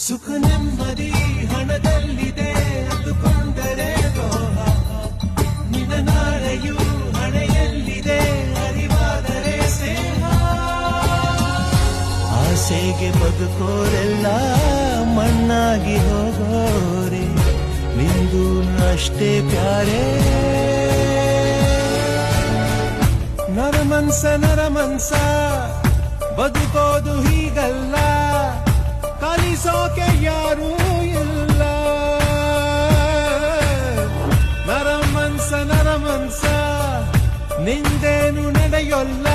ಸುಖ ನೆಮ್ಮದಿ ಹಣದಲ್ಲಿದೆ ಅಂದುಕೊಂಡರೆ ದ್ರೋಹ. ನಿನ್ನ ನಾಳೆಯೂ ಹಣೆಯಲ್ಲಿದೆ ಅರಿವಾದರೆ ಸ್ನೇಹ. ಆಸೆಗೆ ಬದುಕೋರೆಲ್ಲ ಮಣ್ಣಾಗಿ ಹೋಗೋರೆ, ನಿಂದು ಅಷ್ಟೇ ಪ್ಯಾರೆ. ನರಮನ್ಸ ಬದುಕೋದು ಹೀಗಲ್ಲ, ಕಲಿಸೋಕೆ ಯಾರೂ ಇಲ್ಲ. ನರಮನ್ಸ ನಿಂದೇನು ನಡೆಯೊಲ್ಲ,